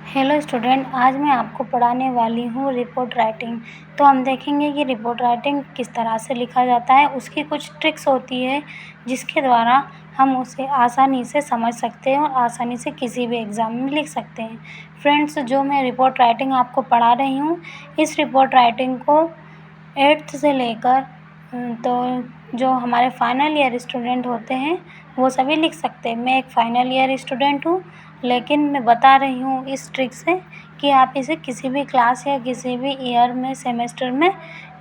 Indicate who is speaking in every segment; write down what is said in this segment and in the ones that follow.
Speaker 1: Hello student, आज मैं आपको पढ़ाने वाली हूँ रिपोर्ट राइटिंग। तो हम देखेंगे कि रिपोर्ट राइटिंग किस तरह से लिखा जाता है। उसकी कुछ ट्रिक्स होती है जिसके द्वारा हम उसे आसानी से समझ सकते हैं और आसानी से किसी भी एग्ज़ाम में लिख सकते हैं। फ्रेंड्स, जो मैं रिपोर्ट राइटिंग आपको पढ़ा रही हूँ, इस रिपोर्ट राइटिंग को 8th से लेकर तो जो हमारे फाइनल ईयर स्टूडेंट होते हैं वो सभी लिख सकते हैं। मैं एक फाइनल ईयर स्टूडेंट हूँ, लेकिन मैं बता रही हूँ इस ट्रिक से कि आप इसे किसी भी क्लास या किसी भी ईयर में, सेमेस्टर में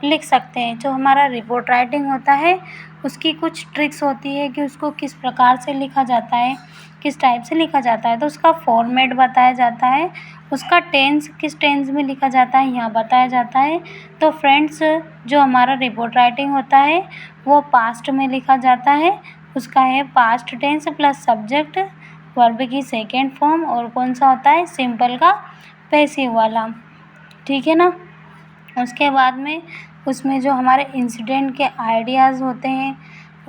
Speaker 1: लिख सकते हैं। जो हमारा रिपोर्ट राइटिंग होता है उसकी कुछ ट्रिक्स होती है कि उसको किस प्रकार से लिखा जाता है, किस टाइप से लिखा जाता है। तो उसका फॉर्मेट बताया जाता है, उसका टेंस किस टेंस में लिखा जाता है यहाँ बताया जाता है। तो फ्रेंड्स, जो हमारा रिपोर्ट राइटिंग होता है वो पास्ट में लिखा जाता है। उसका है past tens plus subject, verb की सेकेंड फॉर्म, और कौन सा होता है, सिंपल का पैसिव वाला, ठीक है ना। उसके बाद में उसमें जो हमारे इंसिडेंट के आइडियाज़ होते हैं,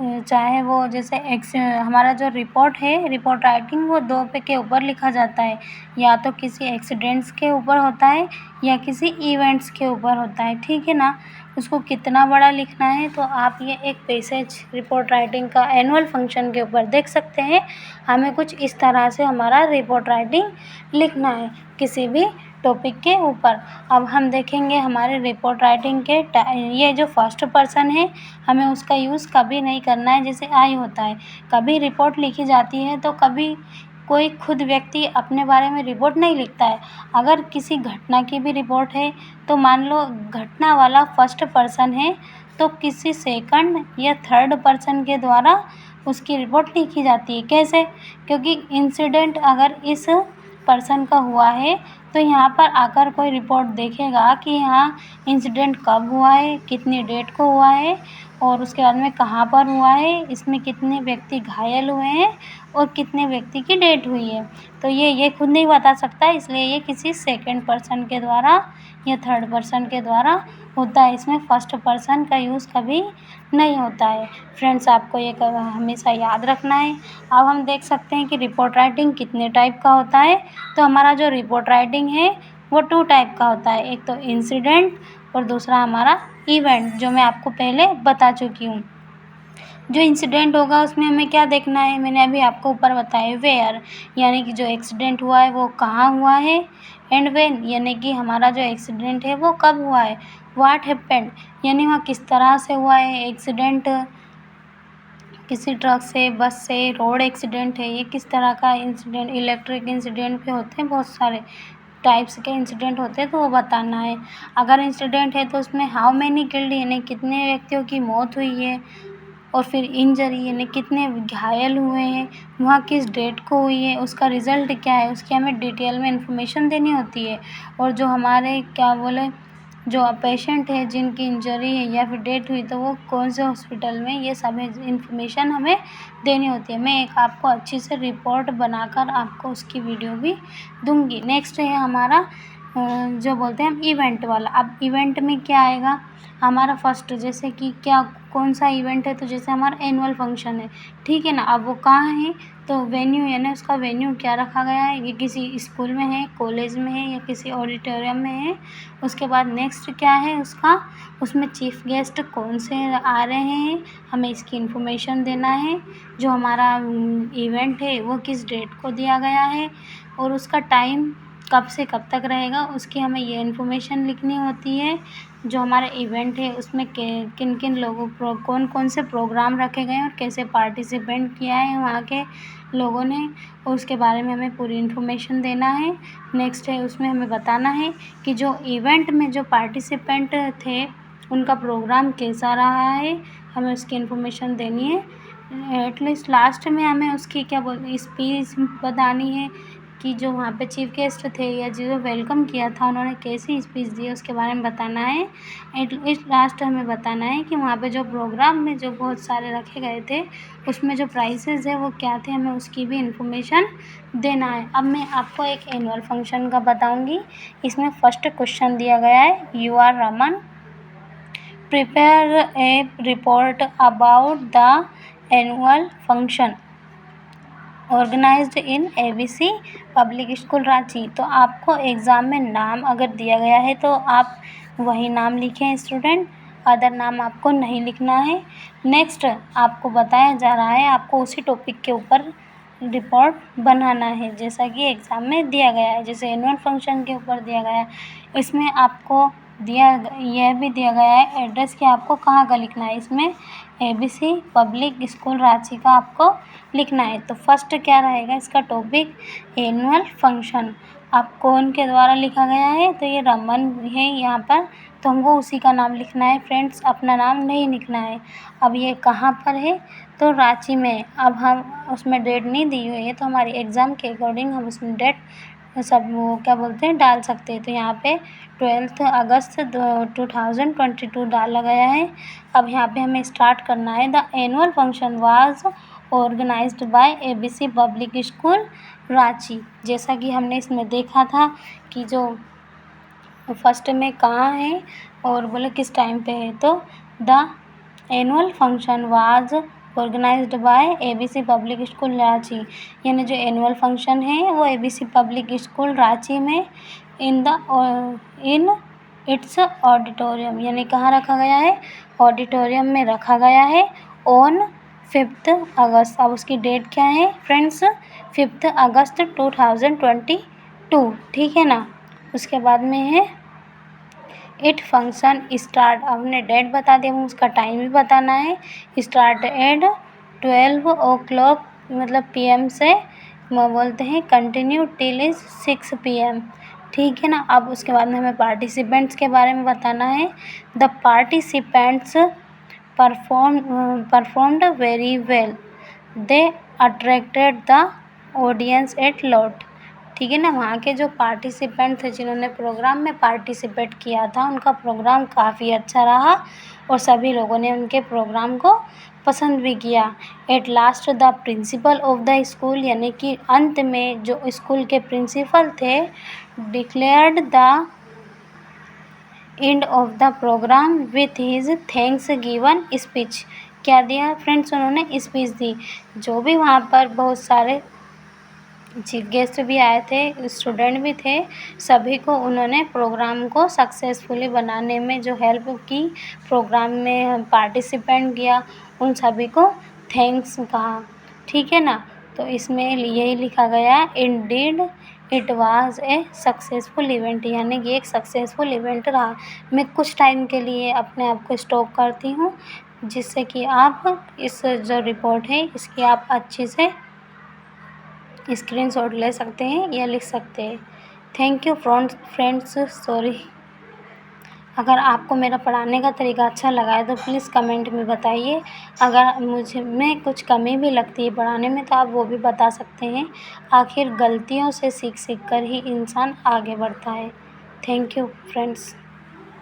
Speaker 1: चाहे वो जैसे हमारा जो रिपोर्ट है, रिपोर्ट राइटिंग वो दो पे के ऊपर लिखा जाता है, या तो किसी एक्सीडेंट्स के ऊपर होता है या किसी इवेंट्स के ऊपर होता है, ठीक है ना। उसको कितना बड़ा लिखना है तो आप ये एक पैसेज रिपोर्ट राइटिंग का एनुअल फंक्शन के ऊपर देख सकते हैं। हमें कुछ इस तरह से हमारा रिपोर्ट राइटिंग लिखना है किसी भी टॉपिक के ऊपर। अब हम देखेंगे हमारे रिपोर्ट राइटिंग के ये जो फर्स्ट पर्सन है हमें उसका यूज़ कभी नहीं करना है, जैसे आई होता है। कभी रिपोर्ट लिखी जाती है तो कभी कोई खुद व्यक्ति अपने बारे में रिपोर्ट नहीं लिखता है। अगर किसी घटना की भी रिपोर्ट है तो मान लो घटना वाला फर्स्ट पर्सन है तो किसी सेकंड या थर्ड पर्सन के द्वारा उसकी रिपोर्ट लिखी जाती है। कैसे? क्योंकि इंसिडेंट अगर इस पर्सन का हुआ है तो यहाँ पर आकर कोई रिपोर्ट देखेगा कि यहाँ इंसिडेंट कब हुआ है, कितनी डेट को हुआ है, और उसके बाद में कहाँ पर हुआ है, इसमें कितने व्यक्ति घायल हुए हैं और कितने व्यक्ति की डेट हुई है। तो ये खुद नहीं बता सकता, इसलिए ये किसी सेकंड पर्सन के द्वारा या थर्ड पर्सन के द्वारा होता है। इसमें फर्स्ट पर्सन का यूज़ कभी नहीं होता है। फ्रेंड्स, आपको ये हमेशा याद रखना है। अब हम देख सकते हैं कि रिपोर्ट राइटिंग कितने टाइप का होता है। तो हमारा जो रिपोर्ट राइटिंग है वो 2 टाइप का होता है, एक तो इंसिडेंट और दूसरा हमारा इवेंट, जो मैं आपको पहले बता चुकी हूँ। जो इंसिडेंट होगा उसमें हमें क्या देखना है, मैंने अभी आपको ऊपर बताया, वेयर यानी कि जो एक्सीडेंट हुआ है वो कहाँ हुआ है, एंड व्हेन यानी कि हमारा जो एक्सीडेंट है वो कब हुआ है, व्हाट हैपेंड यानी वहाँ किस तरह से हुआ है एक्सीडेंट, किसी ट्रक से, बस से, रोड एक्सीडेंट है, ये किस तरह का इंसिडेंट, इलेक्ट्रिक इंसिडेंट भी होते हैं, बहुत सारे टाइप्स के इंसिडेंट होते हैं, तो वो बताना है। अगर इंसिडेंट है तो उसमें हाउ मैनी किल्ड यानी कितने व्यक्तियों की मौत हुई है, और फिर इंजरी यानी कितने घायल हुए हैं, वहाँ किस डेट को हुई है, उसका रिज़ल्ट क्या है, उसकी हमें डिटेल में इन्फॉर्मेशन देनी होती है। और जो हमारे क्या बोले, जो पेशेंट है जिनकी इंजरी है या फिर डेट हुई तो वो कौन से हॉस्पिटल में, ये सब इन्फॉर्मेशन हमें देनी होती है। मैं एक आपको अच्छी से रिपोर्ट बनाकर आपको उसकी वीडियो भी दूंगी। नेक्स्ट है हमारा जो बोलते हैं हम इवेंट वाला। अब इवेंट में क्या आएगा हमारा फर्स्ट, जैसे कि क्या कौन सा इवेंट है, तो जैसे हमारा एनुअल फंक्शन है, ठीक है ना। अब वो कहाँ है, तो वेन्यू यानी उसका वेन्यू क्या रखा गया है, ये किसी स्कूल में है, कॉलेज में है या किसी ऑडिटोरियम में है। उसके बाद नेक्स्ट क्या है उसका, उसमें चीफ गेस्ट कौन से आ रहे हैं, हमें इसकी इन्फॉर्मेशन देना है। जो हमारा इवेंट है वो किस डेट को दिया गया है, और उसका टाइम कब से कब तक रहेगा, उसकी हमें ये इन्फॉर्मेशन लिखनी होती है। जो हमारा इवेंट है उसमें किन किन लोगों कौन कौन से प्रोग्राम रखे गए हैं और कैसे पार्टिसिपेंट किया है वहाँ के लोगों ने, और उसके बारे में हमें पूरी इन्फॉर्मेशन देना है। नेक्स्ट है उसमें हमें बताना है कि जो इवेंट में जो पार्टिसिपेंट थे उनका प्रोग्राम कैसा रहा है, हमें उसकी इन्फॉर्मेशन देनी है। एटलीस्ट लास्ट में हमें उसकी क्या बोल स्पीच बतानी है कि जो वहाँ पे चीफ गेस्ट थे या जो वेलकम किया था उन्होंने कैसी स्पीच दी उसके बारे में बताना है। एटलीस्ट लास्ट हमें बताना है कि वहाँ पे जो प्रोग्राम में जो बहुत सारे रखे गए थे उसमें जो प्राइसेस है वो क्या थे, हमें उसकी भी इन्फॉर्मेशन देना है। अब मैं आपको एक एनुअल फंक्शन का बताऊँगी। इसमें फर्स्ट क्वेश्चन दिया गया है, you are Raman, prepare a report about the annual function. Organised in ABC public school Ranchi. तो आपको एग्ज़ाम में नाम अगर दिया गया है तो आप वही नाम लिखें स्टूडेंट, अदर नाम आपको नहीं लिखना है। नेक्स्ट आपको बताया जा रहा है, आपको उसी टॉपिक के ऊपर रिपोर्ट बनाना है जैसा कि एग्ज़ाम में दिया गया है। जैसे एनुअल फंक्शन के ऊपर दिया गया है, इसमें आपको यह भी दिया गया है एड्रेस कि आपको कहाँ का लिखना है। इसमें ABC पब्लिक स्कूल रांची का आपको लिखना है। तो फर्स्ट क्या रहेगा इसका टॉपिक, एनुअल फंक्शन। आप कौन के द्वारा लिखा गया है, तो ये रमन है यहाँ पर, तो हमको उसी का नाम लिखना है फ्रेंड्स, अपना नाम नहीं लिखना है। अब ये कहाँ पर है, तो रांची में। अब हम उसमें डेट नहीं दी हुई है, तो हमारी एग्ज़ाम के अकॉर्डिंग हम उसमें डेट सब वो क्या बोलते हैं डाल सकते हैं। तो यहाँ पे 12 अगस्त 2022 डाला गया है। अब यहाँ पे हमें स्टार्ट करना है। The annual function was organised by ABC public school Ranchi. जैसा कि हमने इसमें देखा था कि जो फर्स्ट में कहाँ है और बोले किस टाइम पे है, तो the annual function was organised by ABC public school Ranchi, यानी जो एनुअल फंक्शन है वो ABC पब्लिक स्कूल रांची में इन इट्स ऑडिटोरियम, यानी कहाँ रखा गया है, ऑडिटोरियम में रखा गया है ऑन 5 अगस्त। अब उसकी डेट क्या है फ्रेंड्स, 5 अगस्त 2022, ठीक है ना। उसके बाद में है इट फंक्शन स्टार्ट, हमने डेट बता दी, हम उसका टाइम भी बताना है। स्टार्ट एट 12 o'clock मतलब PM से बोलते हैं कंटिन्यू टिल 6 PM, ठीक है ना। अब उसके बाद में हमें पार्टिसिपेंट्स के बारे में बताना है। The participants performed very well, they attracted the audience at lot, ठीक है ना। वहाँ के जो पार्टिसिपेंट थे जिन्होंने प्रोग्राम में पार्टिसिपेट किया था, उनका प्रोग्राम काफ़ी अच्छा रहा और सभी लोगों ने उनके प्रोग्राम को पसंद भी किया। At last the principal of the school, यानी कि अंत में जो स्कूल के प्रिंसिपल थे, declared the end of the programme with his thanks given speech. क्या दिया फ्रेंड्स, उन्होंने स्पीच दी। जो भी वहाँ पर बहुत सारे चीफ गेस्ट भी आए थे, स्टूडेंट भी थे, सभी को उन्होंने प्रोग्राम को सक्सेसफुली बनाने में जो हेल्प की, प्रोग्राम में पार्टिसिपेंट किया, उन सभी को थैंक्स कहा, ठीक है ना। तो इसमें यही लिखा गया, Indeed it was a successful event, यानी कि एक सक्सेसफुल इवेंट रहा। मैं कुछ टाइम के लिए अपने आप को स्टॉप करती हूँ, जिससे कि आप इस जो रिपोर्ट है इसकी आप अच्छे से स्क्रीनशॉट ले सकते हैं या लिख सकते हैं। Thank you friends, sorry. अगर आपको मेरा पढ़ाने का तरीका अच्छा लगा है तो प्लीज़ कमेंट में बताइए। अगर मुझे में कुछ कमी भी लगती है पढ़ाने में तो आप वो भी बता सकते हैं। आखिर गलतियों से सीख कर ही इंसान आगे बढ़ता है। Thank you friends.